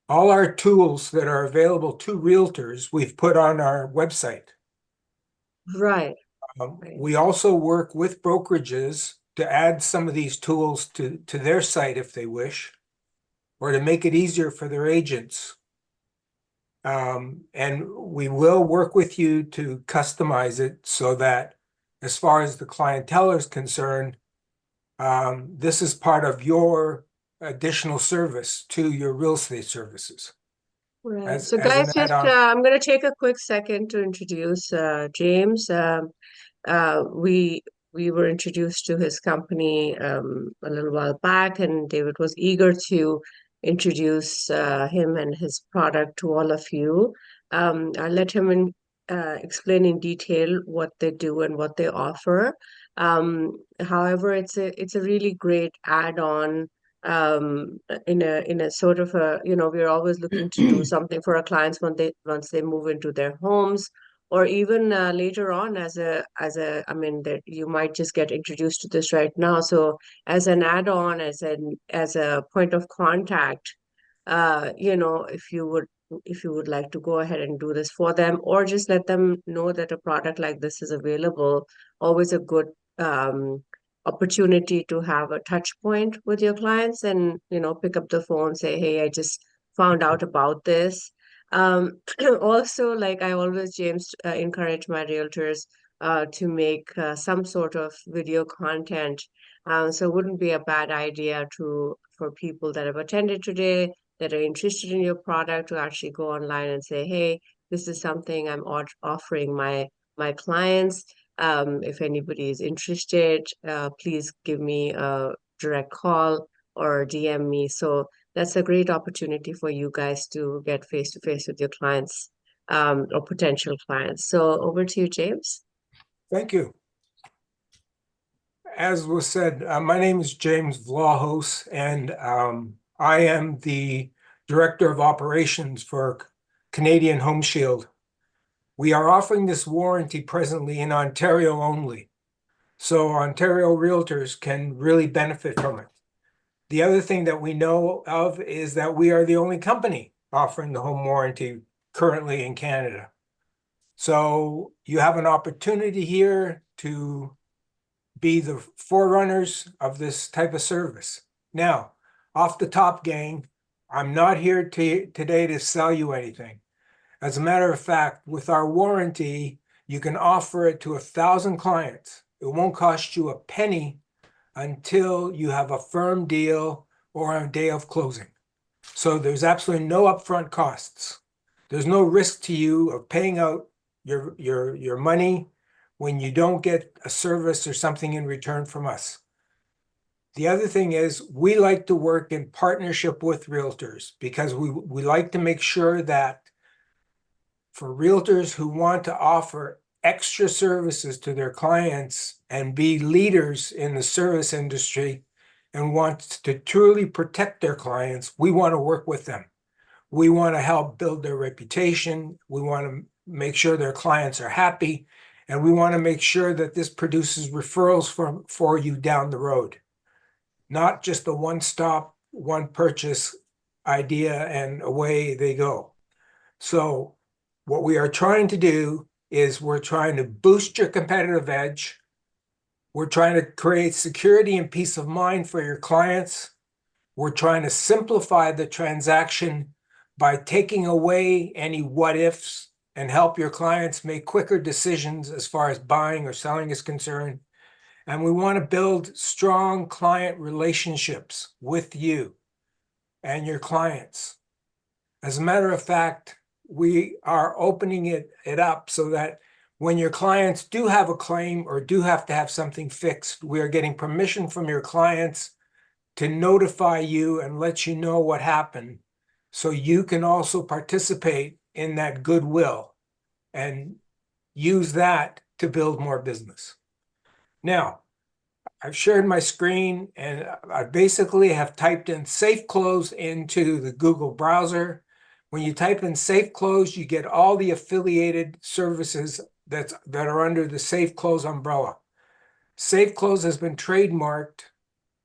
All our tools that are available to realtors, we've put on our website. Right. We also work with brokerages to add some of these tools to their site if they wish, or to make it easier for their agents. And we will work with you to customize it so that as far as the clientele is concerned, this is part of your additional service to your real estate services. Right. As So guys, an just add-on. I'm going to take a quick second to introduce James. We were introduced to his company a little while back, and David was eager to introduce him and his product to all of you. I'll let him explain in detail what they do and what they offer. However, it's a really great add-on in a sort of a, we're always looking to do something for our clients when once they move into their homes, or even later on I mean, that you might just get introduced to this right now. So as an add-on, as a point of contact, if you would like to go ahead and do this for them, or just let them know that a product like this is available, always a good opportunity to have a touch point with your clients and, pick up the phone, say, hey, I just found out about this. Also, like I always, James, encourage my realtors to make some sort of video content. So it wouldn't be a bad idea for people that have attended today that are interested in your product to actually go online and say, hey, this is something I'm offering my clients. If anybody is interested, please give me a direct call or DM me. So that's a great opportunity for you guys to get face to face with your clients, or potential clients. So over to you, James. Thank you. As was said, my name is James Vlahos, and I am the Director of Operations for Canadian Home Shield. We are offering this warranty presently in Ontario only, so Ontario realtors can really benefit from it. The other thing that we know of is that we are the only company offering the home warranty currently in Canada. So you have an opportunity here to be the forerunners of this type of service. Now, off the top, gang, I'm not here today to sell you anything. As a matter of fact, with our warranty, you can offer it to 1,000 clients. It won't cost you a penny until you have a firm deal or on a day of closing. So there's absolutely no upfront costs. There's no risk to you of paying out your money when you don't get a service or something in return from us. The other thing is we like to work in partnership with realtors because we like to make sure that for realtors who want to offer extra services to their clients and be leaders in the service industry and want to truly protect their clients, we want to work with them. We want to help build their reputation. We want to make sure their clients are happy. And we want to make sure that this produces referrals for you down the road. Not just a one-stop, one-purchase idea and away they go. So what we are trying to do is we're trying to boost your competitive edge. We're trying to create security and peace of mind for your clients. We're trying to simplify the transaction by taking away any what-ifs and help your clients make quicker decisions as far as buying or selling is concerned. And we want to build strong client relationships with you and your clients. As a matter of fact, we are opening it up so that when your clients do have a claim or do have to have something fixed, we are getting permission from your clients to notify you and let you know what happened, so you can also participate in that goodwill and use that to build more business. Now, I've shared my screen and I basically have typed in Safe Close into the Google browser. When you type in Safe Close, you get all the affiliated services that are under the Safe Close umbrella. Safe Close has been trademarked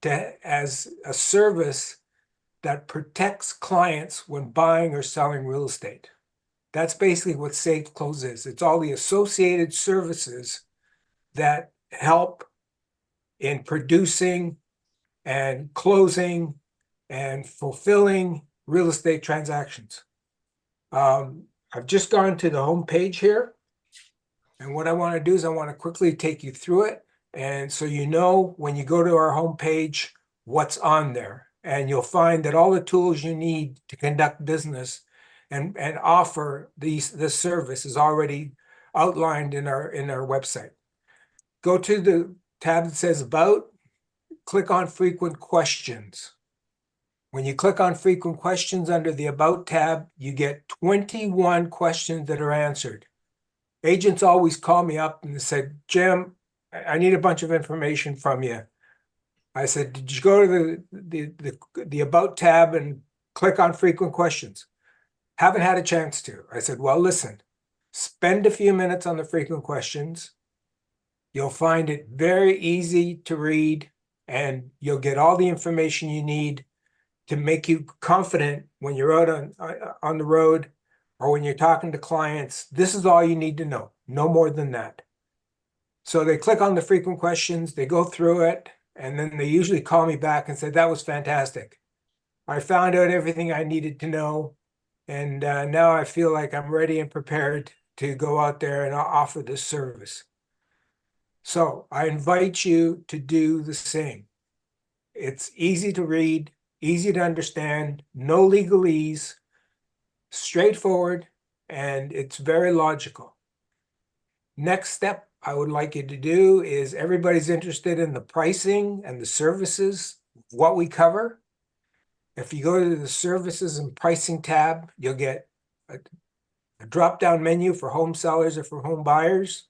as a service that protects clients when buying or selling real estate. That's basically what Safe Close is. It's all the associated services that help in producing and closing and fulfilling real estate transactions. I've just gone to the home page here. And what I want to do is I want to quickly take you through it. And so you know when you go to our home page, what's on there. And you'll find that all the tools you need to conduct business and offer this service is already outlined in our website. Go to the tab that says About, click on Frequent Questions. When you click on Frequent Questions under the About tab, you get 21 questions that are answered. Agents always call me up and said, Jim, I need a bunch of information from you. I said, did you go to the About tab and click on Frequent Questions? Haven't had a chance to. I said, well, listen, spend a few minutes on the frequent questions. You'll find it very easy to read, and you'll get all the information you need to make you confident when you're out on the road or when you're talking to clients. This is all you need to know, no more than that. So they click on the frequent questions, they go through it, and then they usually call me back and say, that was fantastic. I found out everything I needed to know, and now I feel like I'm ready and prepared to go out there and offer this service. So I invite you to do the same. It's easy to read, easy to understand, no legalese, straightforward, and it's very logical. Next step I would like you to do is, everybody's interested in the pricing and the services, what we cover. If you go to the Services and Pricing tab, you'll get a drop-down menu for home sellers or for home buyers.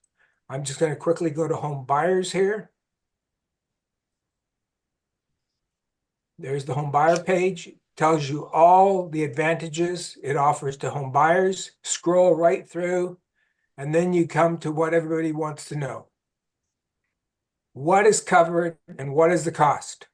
I'm just going to quickly go to home buyers here. There's the home buyer page. It tells you all the advantages it offers to home buyers. Scroll right through, and then you come to what everybody wants to know. What is covered and what is the cost?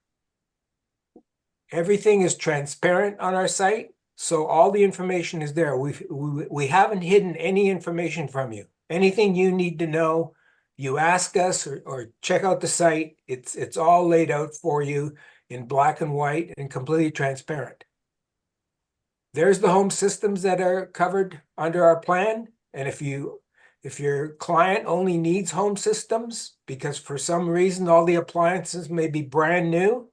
Everything is transparent on our site, so all the information is there. We haven't hidden any information from you. Anything you need to know, you ask us or check out the site. It's all laid out for you in black and white and completely transparent. There's the home systems that are covered under our plan. And if your client only needs home systems because for some reason all the appliances may be brand new,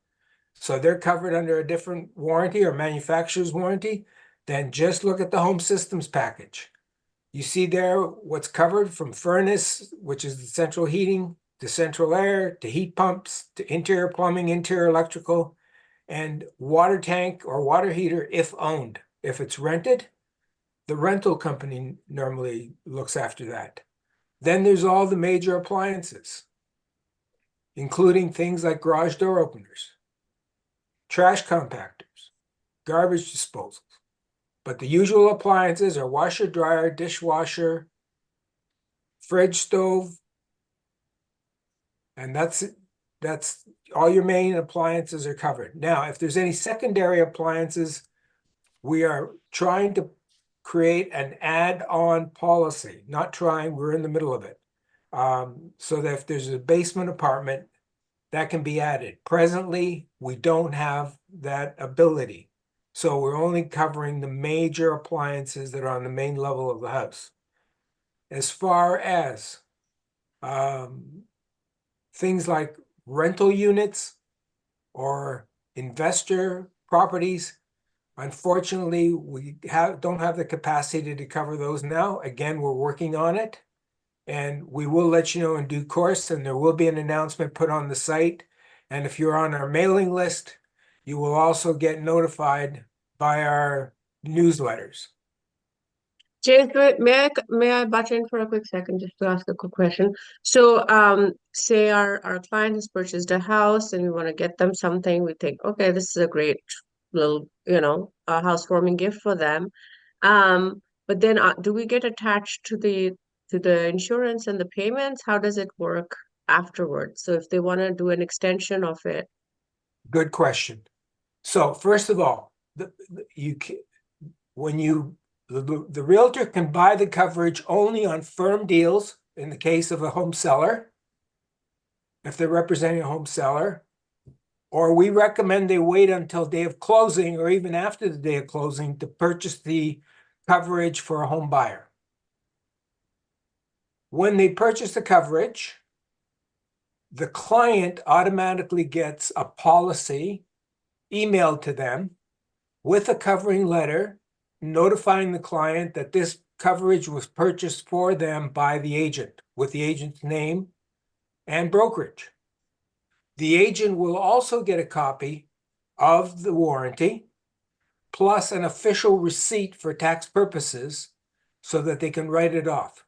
so they're covered under a different warranty or manufacturer's warranty, then just look at the home systems package. You see there what's covered, from furnace, which is the central heating, to central air, to heat pumps, to interior plumbing, interior electrical, and water tank or water heater if owned. If it's rented, the rental company normally looks after that. Then there's all the major appliances, including things like garage door openers, trash compactors, garbage disposals. But the usual appliances are washer, dryer, dishwasher, fridge, stove, and that's it. That's all your main appliances are covered. Now, if there's any secondary appliances, we are trying to create an add-on policy. Not trying, we're in the middle of it. So that if there's a basement apartment, that can be added. Presently, we don't have that ability. So we're only covering the major appliances that are on the main level of the house. As far as things like rental units or investor properties, unfortunately, we don't have the capacity to cover those now. Again, we're working on it, and we will let you know in due course, and there will be an announcement put on the site. And if you're on our mailing list, you will also get notified by our newsletters. James, may I butt in for a quick second just to ask a quick question? So, say our client has purchased a house and we want to get them something. We think, okay, this is a great little, a housewarming gift for them. But then, do we get attached to the insurance and the payments? How does it work afterwards? So, if they want to do an extension of it. Good question. So first of all, you can, when you, the realtor can buy the coverage only on firm deals in the case of a home seller, if they're representing a home seller, or we recommend they wait until day of closing or even after the day of closing to purchase the coverage for a home buyer. When they purchase the coverage, the client automatically gets a policy emailed to them with a covering letter notifying the client that this coverage was purchased for them by the agent with the agent's name and brokerage. The agent will also get a copy of the warranty plus an official receipt for tax purposes so that they can write it off.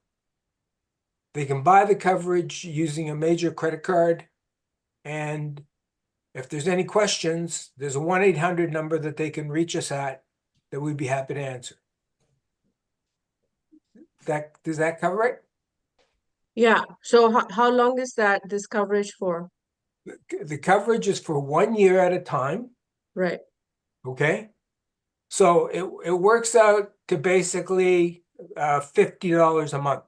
They can buy the coverage using a major credit card, and if there's any questions, there's a 1-800 number that they can reach us at that we'd be happy to answer. Does that cover it? Yeah. So how long is this coverage for? The coverage is for 1 year at a time. Right. Okay. So it works out to basically $50 a month.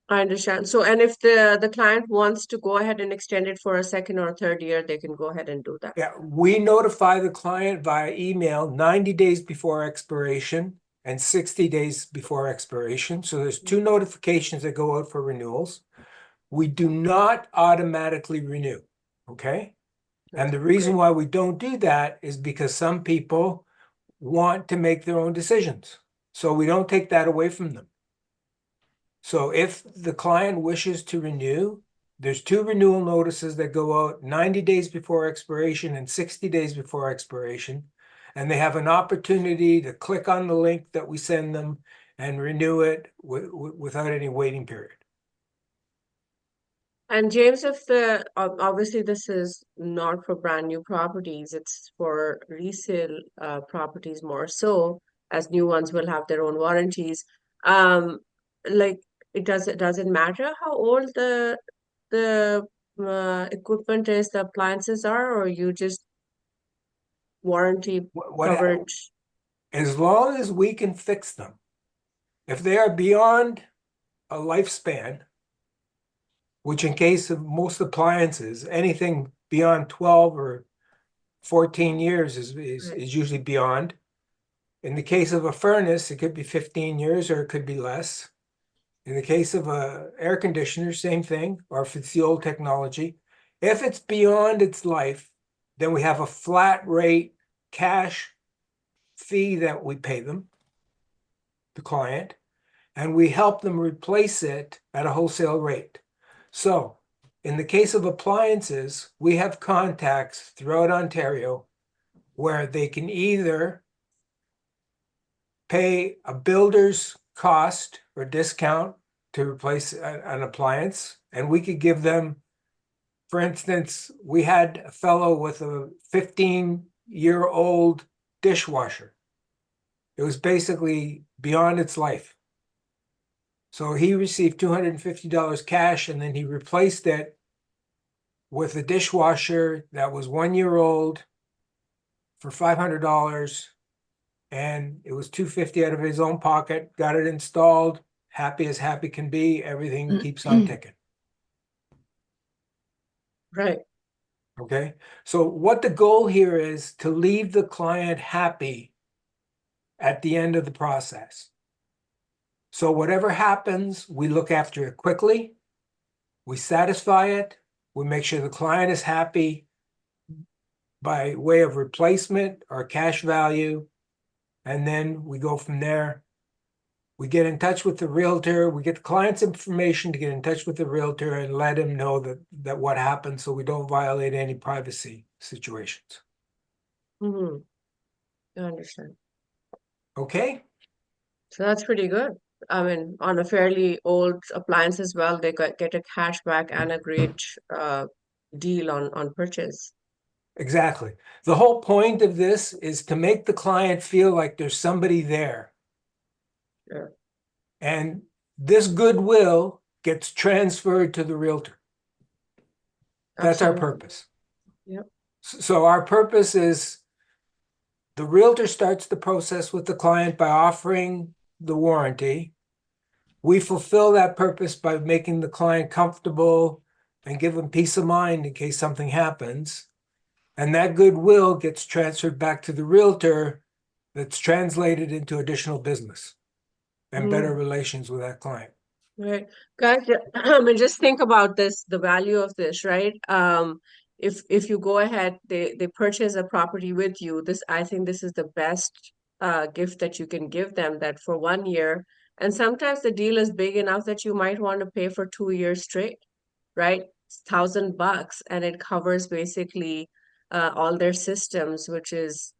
I understand. So, and if the client wants to go ahead and extend it for a second or third year, they can go ahead and do that. Yeah, we notify the client via email 90 days before expiration and 60 days before expiration. So there's 2 notifications that go out for renewals. We do not automatically renew, okay? And the reason why we don't do that is because some people want to make their own decisions. So we don't take that away from them. So if the client wishes to renew, there's 2 renewal notices that go out 90 days before expiration and 60 days before expiration. And they have an opportunity to click on the link that we send them and renew it without any waiting period. And James, if obviously this is not for brand new properties, it's for resale properties more so, as new ones will have their own warranties. Like does it matter how old the equipment is, the appliances are, or you just warranty coverage? As long as we can fix them. If they are beyond a lifespan, which in case of most appliances, anything beyond 12 or 14 years is usually beyond. In the case of a furnace, it could be 15 years or it could be less. In the case of a air conditioner, same thing, or if it's the old technology. If it's beyond its life, then we have a flat rate cash fee that we pay them, the client, and we help them replace it at a wholesale rate. So in the case of appliances, we have contacts throughout Ontario where they can either pay a builder's cost or discount to replace an appliance, and we could give them, for instance, we had a fellow with a 15-year-old dishwasher. It was basically beyond its life. So he received $250 cash, and then he replaced it with a dishwasher that was 1 year old for $500, and it was $250 out of his own pocket, got it installed, happy as happy can be, everything keeps on ticking. Right. Okay, so what the goal here is to leave the client happy at the end of the process. So whatever happens, we look after it quickly, we satisfy it, we make sure the client is happy by way of replacement or cash value, and then we go from there. We get in touch with the realtor, we get the client's information to get in touch with the realtor and let him know that what happened so we don't violate any privacy situations. Mm-hmm. I understand. Okay? So that's pretty good. I mean, on a fairly old appliance as well, they get a cashback and a great deal on purchase. Exactly. The whole point of this is to make the client feel like there's somebody there. Sure. And this goodwill gets transferred to the realtor. That's our Absolutely. purpose. Yep. So our purpose is The realtor starts the process with the client by offering the warranty. We fulfill that purpose by making the client comfortable and give them peace of mind in case something happens. And that goodwill gets transferred back to the realtor that's translated into additional business and better relations with that client. Right. Guys, I mean, just think about this, the value of this, right? If you go ahead, they purchase a property with you, this I think this is the best gift that you can give them, that for 1 year, and sometimes the deal is big enough that you might want to pay for 2 years straight, right? It's $1,000 and it covers basically all their systems, which is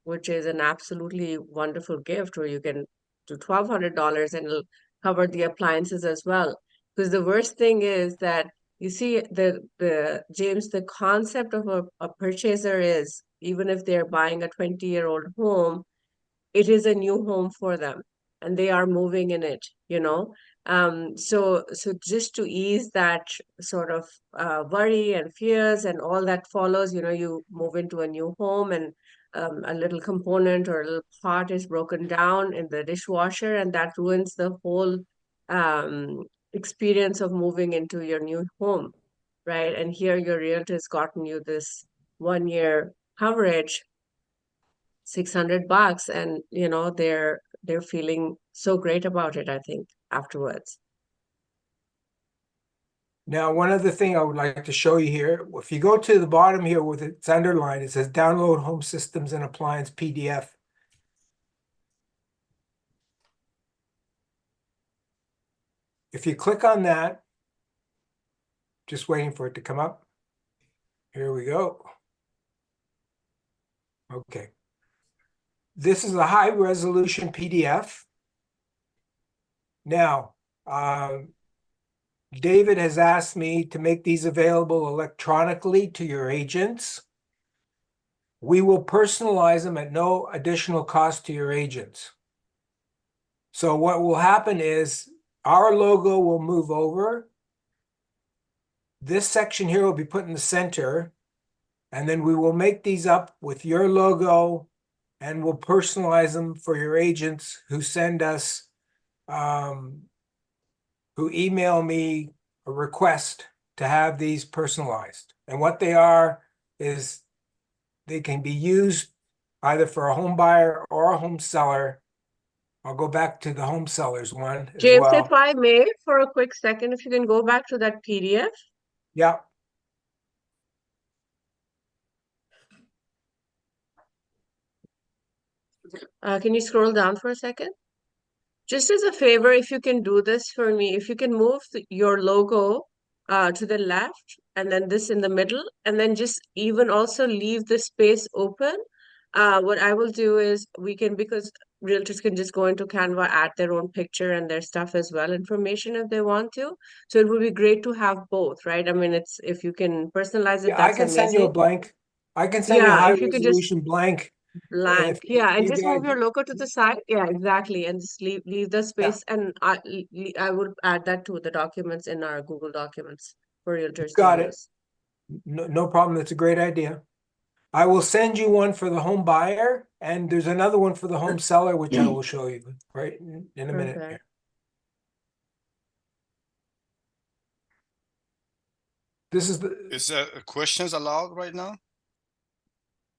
an absolutely wonderful gift, where you can do $1,200 and it'll cover the appliances as well. Because the worst thing is that you see the James, the concept of a purchaser is, even if they're buying a 20-year-old home, it is a new home for them and they are moving in it, you know. So just to ease that sort of worry and fears and all that follows, you know, you move into a new home and a little component or a little part is broken down in the dishwasher, and that ruins the whole um, experience of moving into your new home, right? And here your realtor has gotten you this 1 year coverage, $600, and you know they're feeling so great about it, I think, afterwards. Now, one other thing I would like to show you here, if you go to the bottom here with it's underlined, it says download home systems and appliance PDF. If you click on that, just waiting for it to come up. Here we go. Okay. This is a high resolution PDF. Now, David has asked me to make these available electronically to your agents. We will personalize them at no additional cost to your agents. So what will happen is our logo will move over. This section here will be put in the center, and then we will make these up with your logo and we'll personalize them for your agents who send us, who email me a request to have these personalized. And what they are is they can be used either for a home buyer or a home seller. I'll go back to the home sellers one as James, if well. I may, for a quick second, if you can go back to that PDF. Yeah. Can you scroll down for a second? Just as a favor, if you can do this for me, if you can move your logo to the left and then this in the middle, and then just even also leave the space open. What I will do is we can, because realtors can just go into Canva, add their own picture and their stuff as well, information if they want to. So it would be great to have both, right? I mean, it's, if you can personalize it, Yeah, I that's can send you a amazing. blank. I can send you a Yeah, high if you could just resolution blank. blank. If Yeah, and you just move guys, your logo to the side. Yeah, exactly. And just leave the yeah, space. And I would add that to the documents in our Google Documents for realtors to got it. use. No problem. That's a great idea. I will send you one for the home buyer, and there's another one for the home seller, which I will show you right in a minute Perfect. here. This is the Is questions allowed right now?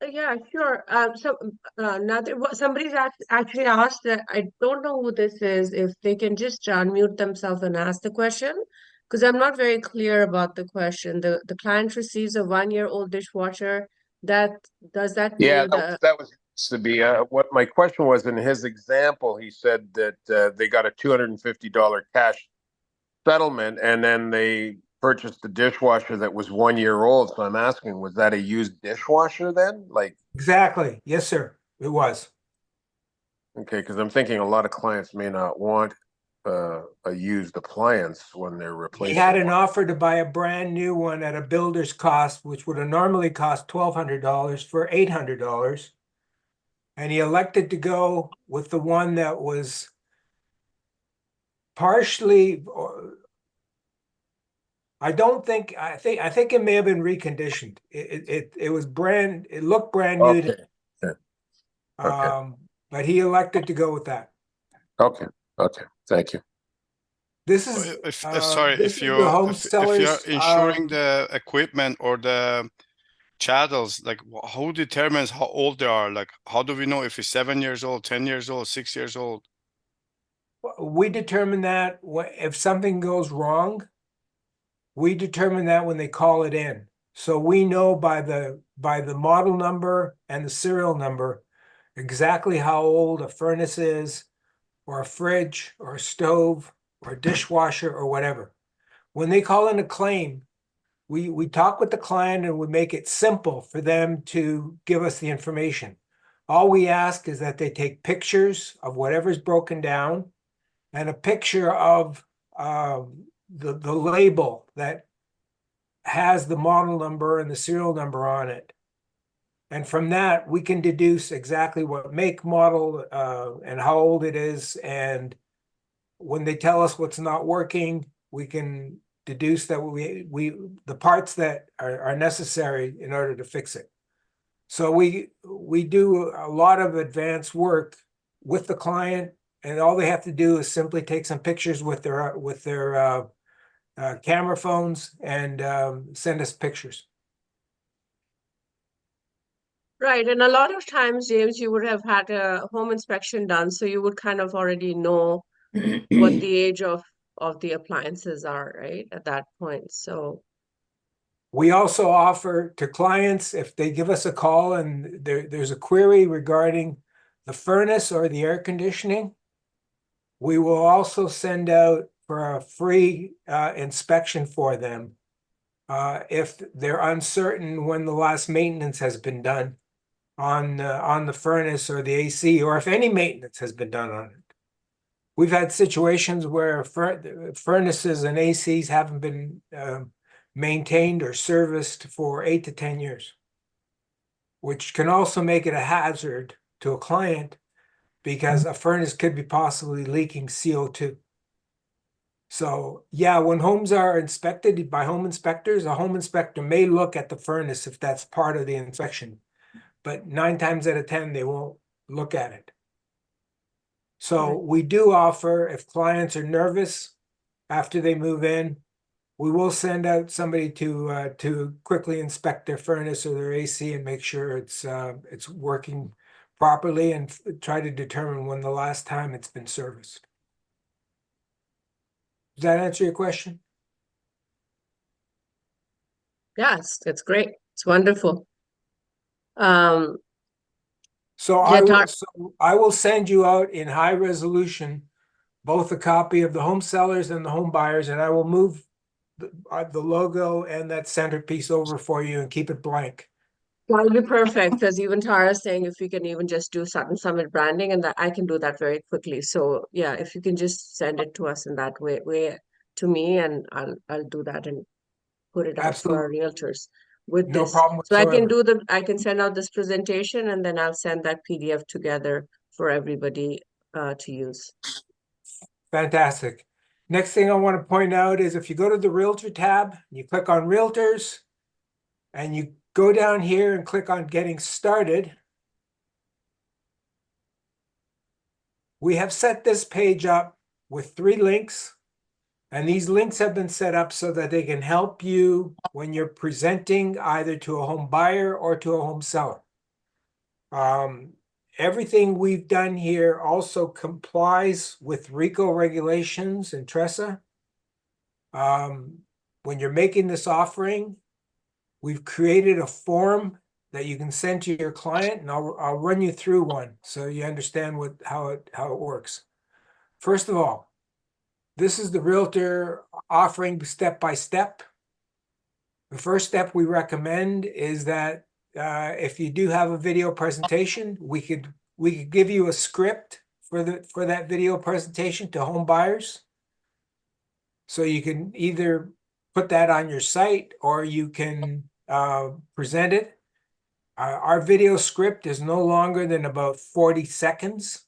Yeah, sure. So now somebody's actually asked that, I don't know who this is, if they can just unmute themselves and ask the question, because I'm not very clear about the question. The client receives a 1-year-old dishwasher. That does that Yeah, mean the that was Sabiha. What my question was, in his example, he said that they got a $250 cash settlement, and then they purchased a dishwasher that was 1 year old. So I'm asking, was that a used dishwasher then? Like, exactly. Yes, sir. It was. okay, because I'm thinking a lot of clients may not want a used appliance when they're He replacing had an one. offer to buy a brand new one at a builder's cost, which would have normally cost $1,200 for $800. And he elected to go with the one that was partially, I don't think, I think it may have been reconditioned. It was brand, it looked brand new. Okay. Okay. Okay. But he elected to go with that. Okay, okay, thank you. This is, Sorry, this is the home if you're sellers, insuring the equipment or the chattels, like who determines how old they are? Like, how do we know if he's 7 years old, 10 years old, 6 years old? we determine that if something goes wrong, we determine that when they call it in. So we know by the model number and the serial number exactly how old a furnace is, or a fridge, or a stove, or a dishwasher, or whatever. When they call in a claim, we talk with the client and we make it simple for them to give us the information. All we ask is that they take pictures of whatever's broken down and a picture of the label that has the model number and the serial number on it. And from that, we can deduce exactly what make, model, and how old it is. And when they tell us what's not working, we can deduce that the parts that are necessary in order to fix it. So we do a lot of advanced work with the client, and all they have to do is simply take some pictures with their camera phones and send us pictures. Right, and a lot of times, James, you would have had a home inspection done, so you would kind of already know what the age of the appliances are, right, at that point. So We also offer to clients, if they give us a call and there's a query regarding the furnace or the air conditioning, we will also send out for a free inspection for them if they're uncertain when the last maintenance has been done on the furnace or the AC, or if any maintenance has been done on it. We've had situations where furnaces and ACs haven't been maintained or serviced for 8 to 10 years, which can also make it a hazard to a client because a furnace could be possibly leaking CO2. So yeah, when homes are inspected by home inspectors, a home inspector may look at the furnace if that's part of the inspection, but 9 times out of 10, they won't look at it. So Right. we do offer, if clients are nervous after they move in, we will send out somebody to quickly inspect their furnace or their AC and make sure it's working properly, and try to determine when the last time it's been serviced. Does that answer your question? yes, that's great. It's wonderful. Um, So yeah, I will send you out in high resolution both a copy of the home sellers and the home buyers, and I will move the logo and that centerpiece over for you and keep it blank. that would be perfect, because even Tara's saying if we can even just do Sutton Summit branding, and that I can do that very quickly. So yeah, if you can just send it to us in that way to me, and I'll do that and put it out for our Absolutely, realtors with no this. problem So whatsoever. I can send out this presentation, and then I'll send that PDF together for everybody to use. Fantastic. Next thing I want to point out is if you go to the Realtor tab, you click on Realtors, and you go down here and click on Getting Started. We have set this page up with 3 links, and these links have been set up so that they can help you when you're presenting either to a home buyer or to a home seller. Everything we've done here also complies with RICO regulations and TRESA. When you're making this offering, we've created a form that you can send to your client, and I'll run you through one so you understand how it works. First of all, this is the Realtor offering step by step. The first step we recommend is that if you do have a video presentation, we could give you a script for that video presentation to home buyers. So you can either put that on your site or you can present it. Our video script is no longer than about 40 seconds.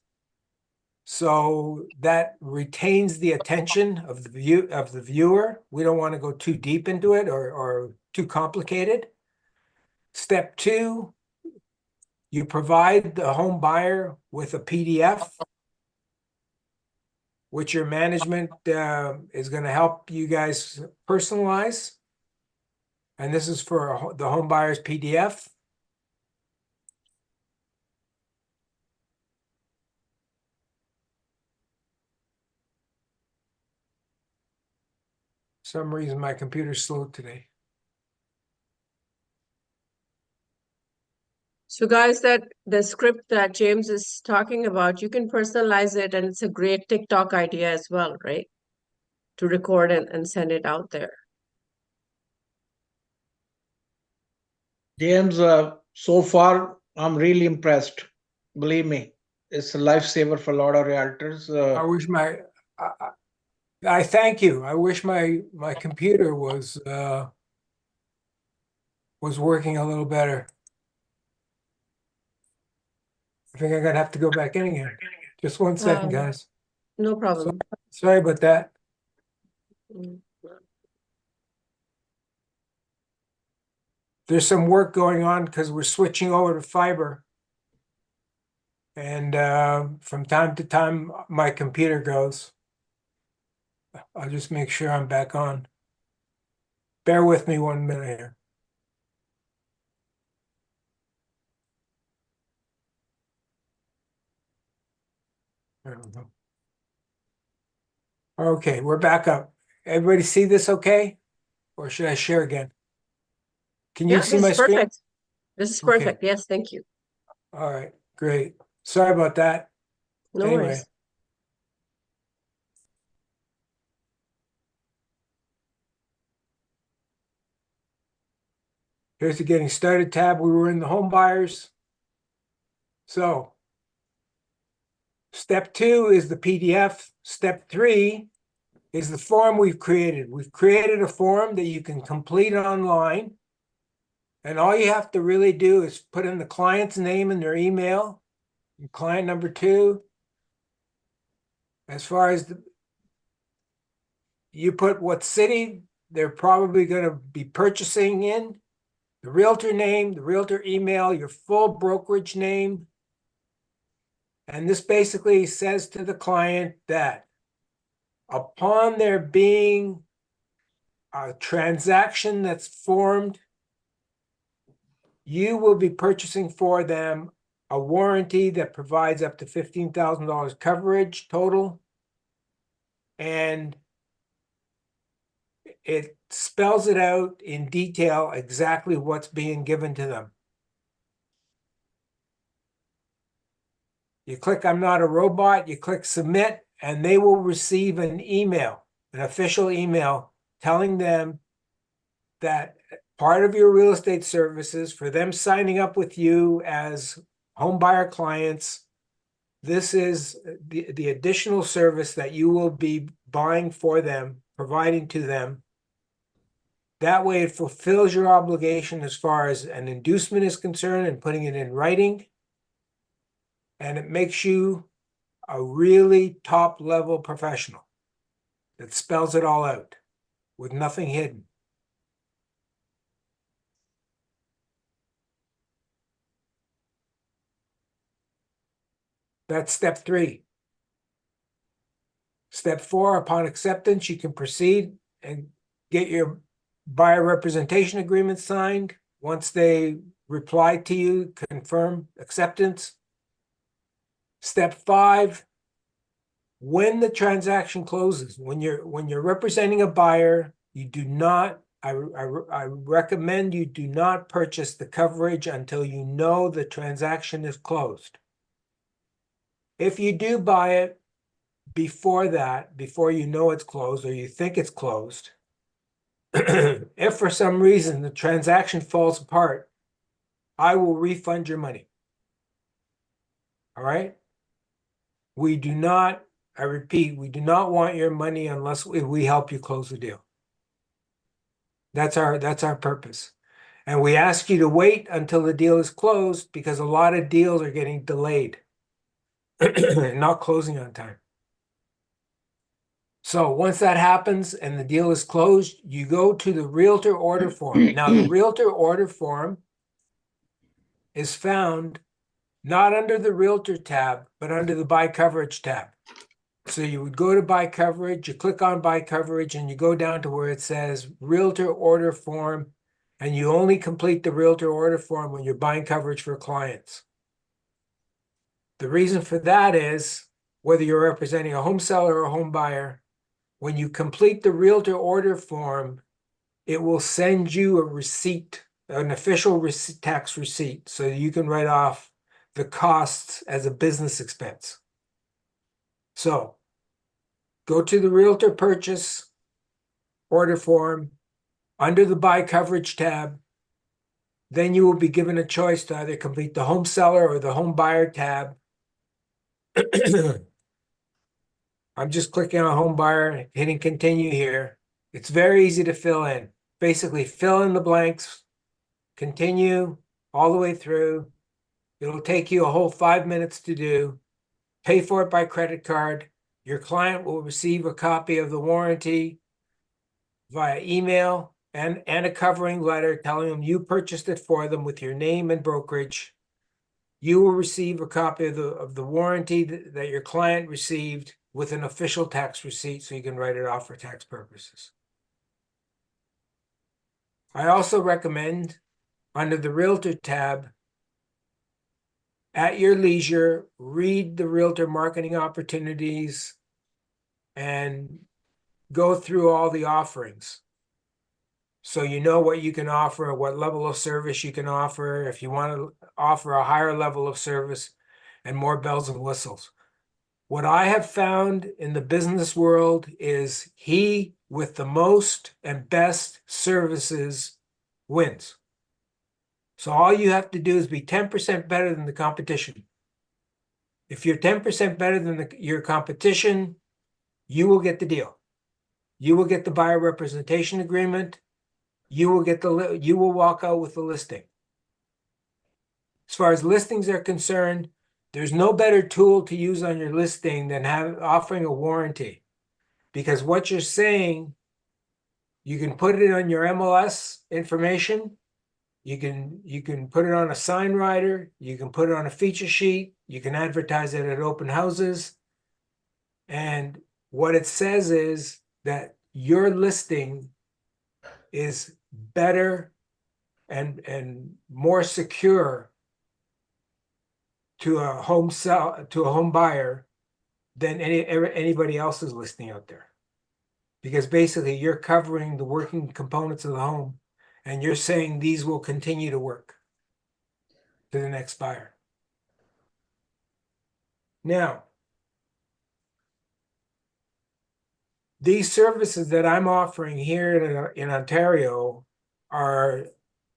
So that retains the attention of the viewer. We don't want to go too deep into it or too complicated. Step 2, You provide the home buyer with a PDF, which your management is going to help you guys personalize. And this is for the home buyer's PDF. For some reason, my computer's slow today. So guys, that the script that James is talking about, you can personalize it, and it's a great TikTok idea as well, right? To record and send it out there. James, so far, I'm really impressed. Believe me, it's a lifesaver for a lot of realtors. I wish I thank you. I wish my computer was working a little better. I think I'm gonna have to go back in again. Just 1 second, guys. No problem. Sorry about that. Mm. There's some work going on because we're switching over to fiber. And from time to time, my computer goes. I'll just make sure I'm back on. Bear with me 1 minute here. There we go. Okay, we're back up. Everybody see this okay? Or should I share again? Can you Yeah, see this my is screen? perfect. This is Okay. perfect. Yes, thank you. All right, great. Sorry about that. No Anyway. worries. Here's the getting started tab. We were in the home buyers. So step 2 is the PDF. Step 3 is the form we've created. We've created a form that you can complete online. And all you have to really do is put in the client's name and their email. And client number 2. As far as you put what city they're probably going to be purchasing in, the realtor name, the realtor email, your full brokerage name. And this basically says to the client that upon there being a transaction that's formed, you will be purchasing for them a warranty that provides up to $15,000 coverage total. And it spells it out in detail exactly what's being given to them. You click I'm not a robot, you click submit, and they will receive an email, an official email telling them that part of your real estate services for them signing up with you as home buyer clients, this is the additional service that you will be buying for them, providing to them. That way it fulfills your obligation as far as an inducement is concerned and putting it in writing. And it makes you a really top level professional that spells it all out with nothing hidden. That's step 3. Step 4, upon acceptance, you can proceed and get your buyer representation agreement signed. Once they reply to you, confirm acceptance. Step 5, when the transaction closes, when you're representing a buyer, you do not, I recommend you do not purchase the coverage until you know the transaction is closed. If you do buy it before that, before you know it's closed or you think it's closed, if for some reason the transaction falls apart, I will refund your money. All right? We do not, I repeat, we do not want your money unless we help you close the deal. That's our purpose. And we ask you to wait until the deal is closed because a lot of deals are getting delayed, not closing on time. So once that happens and the deal is closed, you go to the realtor order form. Now, the realtor order form is found not under the Realtor tab, but under the Buy Coverage tab. So you would go to Buy Coverage, you click on Buy Coverage, and you go down to where it says Realtor Order Form, and you only complete the Realtor Order Form when you're buying coverage for clients. The reason for that is, whether you're representing a home seller or a home buyer, when you complete the Realtor Order Form, it will send you a receipt, an official tax receipt, so you can write off the costs as a business expense. So go to the Realtor Purchase Order Form under the Buy Coverage tab. Then you will be given a choice to either complete the home seller or the home buyer tab. I'm just clicking on home buyer, hitting continue here. It's very easy to fill in. Basically, fill in the blanks, continue all the way through. It'll take you a whole 5 minutes to do. Pay for it by credit card. Your client will receive a copy of the warranty via email and a covering letter telling them you purchased it for them with your name and brokerage. You will receive a copy of the warranty that your client received with an official tax receipt, so you can write it off for tax purposes. I also recommend, under the Realtor tab, at your leisure, read the Realtor marketing opportunities and go through all the offerings. So you know what you can offer, what level of service you can offer, if you want to offer a higher level of service and more bells and whistles. What I have found in the business world is he with the most and best services wins. So all you have to do is be 10% better than the competition. If you're 10% better than your competition, you will get the deal. You will get the buyer representation agreement. You will walk out with the listing. As far as listings are concerned, there's no better tool to use on your listing than offering a warranty, because what you're saying, you can put it on your MLS information. You can put it on a sign rider. You can put it on a feature sheet. You can advertise it at open houses. And what it says is that your listing is better and more secure to a home buyer than anybody else's listing out there. Because basically you're covering the working components of the home, and you're saying these will continue to work to the next buyer. Now, these services that I'm offering here in Ontario are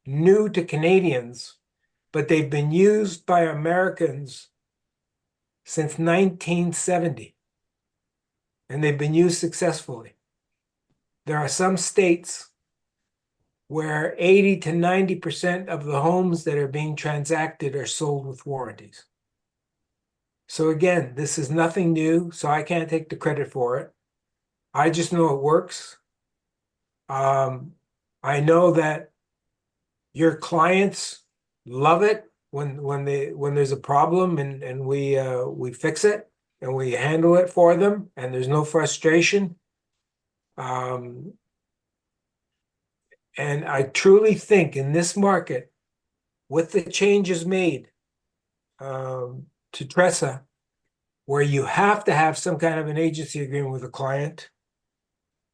new to Canadians, but they've been used by Americans since 1970, and they've been used successfully. There are some states where 80 to 90% of the homes that are being transacted are sold with warranties. So again, this is nothing new, so I can't take the credit for it. I just know it works. I know that your clients love it when there's a problem and we fix it and we handle it for them and there's no frustration. And I truly think in this market, with the changes made to TRESA, where you have to have some kind of an agency agreement with a client,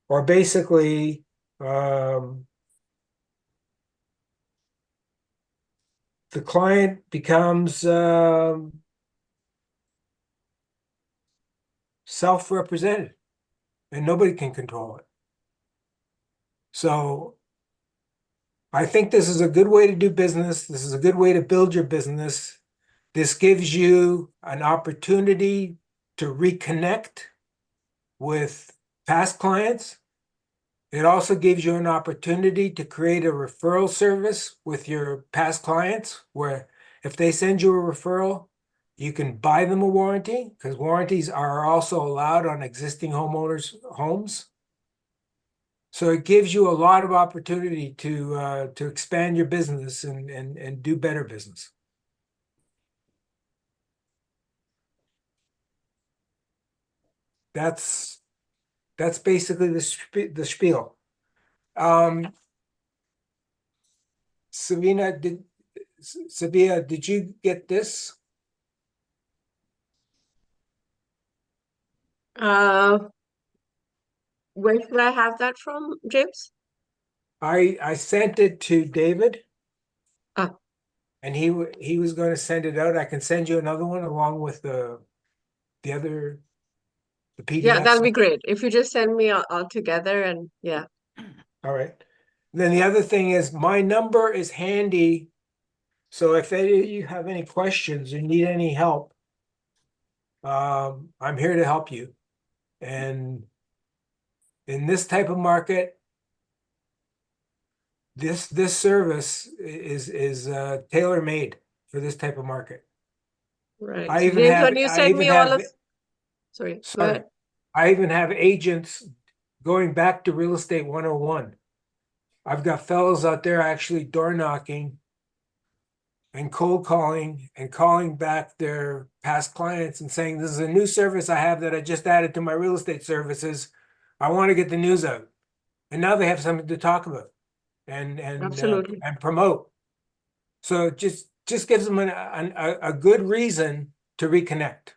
or basically the client becomes self-represented and nobody can control it. So I think this is a good way to do business. This is a good way to build your business. This gives you an opportunity to reconnect with past clients. It also gives you an opportunity to create a referral service with your past clients, where if they send you a referral, you can buy them a warranty, because warranties are also allowed on existing homeowners' homes. So it gives you a lot of opportunity to expand your business and do better business. that's basically the spiel. Sabiha, did you get this? Where should I have that from, James? I sent it to David. Ah. And he was going to send it out. I can send you another one along with the PDF. Yeah, that'll be great. If you just send me all together and yeah. All right. Then the other thing is my number is handy. So if any of you have any questions or need any help, I'm here to help you. And in this type of market, this service is tailor-made for this type of market. Right. I So even James, have when you I send even me all have of, sorry, go sorry. ahead. I even have agents going back to Real Estate 101. I've got fellows out there actually door knocking and cold calling and calling back their past clients and saying, this is a new service I have that I just added to my real estate services. I want to get the news out. And now they have something to talk about and Absolutely. promote. So it just gives them a good reason to reconnect.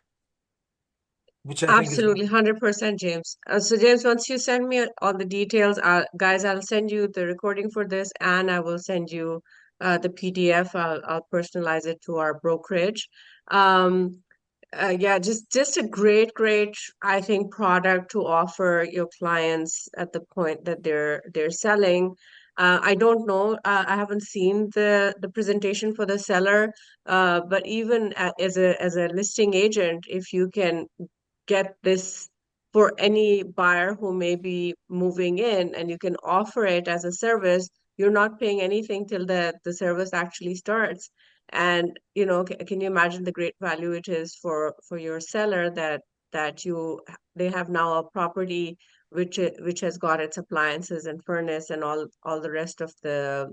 Which I think is Absolutely, 100%, James. So James, once you send me all the details, guys, I'll send you the recording for this, and I will send you the PDF. I'll personalize it to our brokerage. Yeah, just a great, I think, product to offer your clients at the point that they're selling. I don't know. I haven't seen the presentation for the seller, but even as a listing agent, if you can get this for any buyer who may be moving in and you can offer it as a service, you're not paying anything till the service actually starts. And you know, can you imagine the great value it is for your seller that they have now a property which has got its appliances and furnace and all the rest of the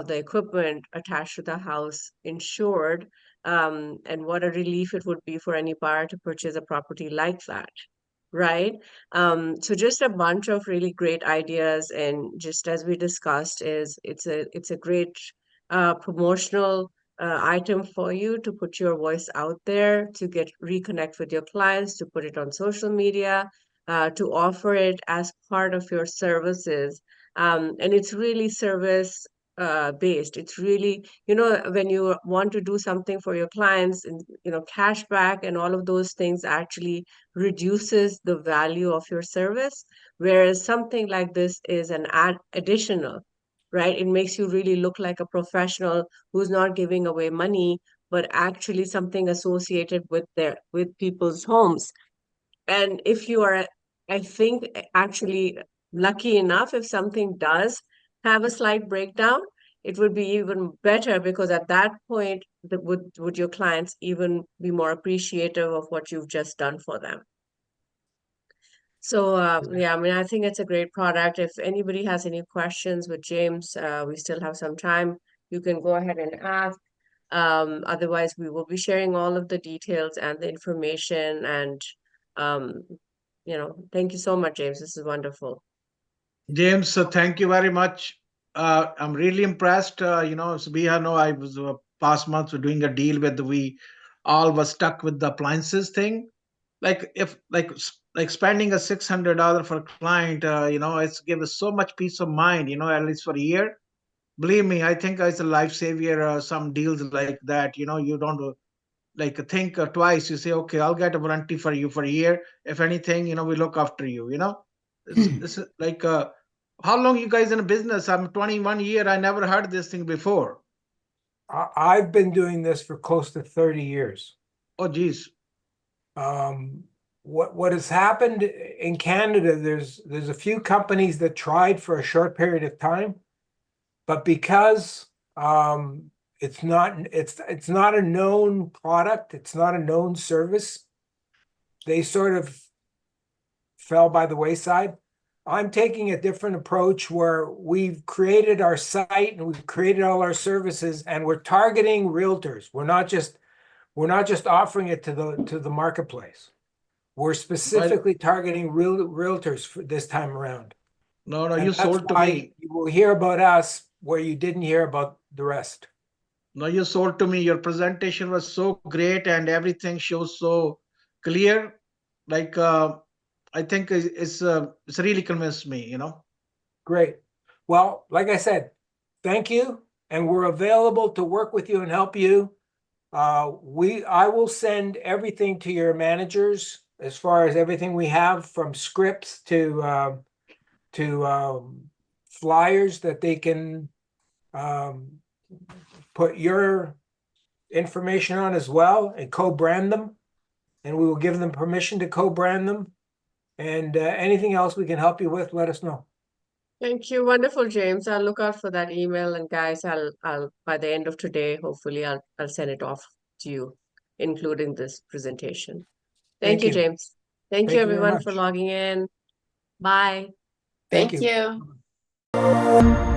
equipment attached to the house insured, and what a relief it would be for any buyer to purchase a property like that, right? So just a bunch of really great ideas, and just as we discussed, it's a great promotional item for you to put your voice out there, to reconnect with your clients, to put it on social media, to offer it as part of your services. And it's really service based. It's really, you know, when you want to do something for your clients, and you know, cash back and all of those things actually reduces the value of your service, whereas something like this is an additional, right? It makes you really look like a professional who's not giving away money, but actually something associated with people's homes. And if you are, I think, actually lucky enough, if something does have a slight breakdown, it would be even better, because at that point, would your clients even be more appreciative of what you've just done for them? So yeah, I mean, I think it's a great product. If anybody has any questions with James, we still have some time. You can go ahead and ask. Otherwise, we will be sharing all of the details and the information. And you know, thank you so much, James. This is wonderful. James, thank you very much. I'm really impressed. You know, Sabiha, no, I was past months doing a deal with, we all was stuck with the appliances thing. Like if like spending a $600 for a client, you know, it's give us so much peace of mind. You know, at least for a year. Believe me, I think it's a life savior. Some deals like that, you know, you don't like think twice. You say, okay, I'll get a warranty for you for a year. If anything, you know, we look after you. You know, it's like how long you guys in a business? I'm 21 year. I never heard this thing before. I've been doing this for close to 30 years. Oh, geez. What has happened in Canada, there's a few companies that tried for a short period of time, but because it's not a known product, it's not a known service, they sort of fell by the wayside. I'm taking a different approach where we've created our site and we've created all our services, and we're targeting realtors. We're not just offering it to the marketplace. We're specifically targeting realtors for this time around. No, And you that's sold to why me. you will hear about us where you didn't hear about the rest. No, you sold to me. Your presentation was so great and everything shows so clear. Like, I think it's really convinced me, you know. Great. Well, like I said, thank you, and we're available to work with you and help you. I will send everything to your managers as far as everything we have, from scripts to flyers that they can put your information on as well and co-brand them. And we will give them permission to co-brand them. And anything else we can help you with, let us know. Thank you. Wonderful, James. I'll look out for that email, and guys, I'll by the end of today, hopefully I'll send it off to you, including this presentation. Thank you, James. Thank you Thank you very everyone for much. logging in. Bye. Thank Thank you. you.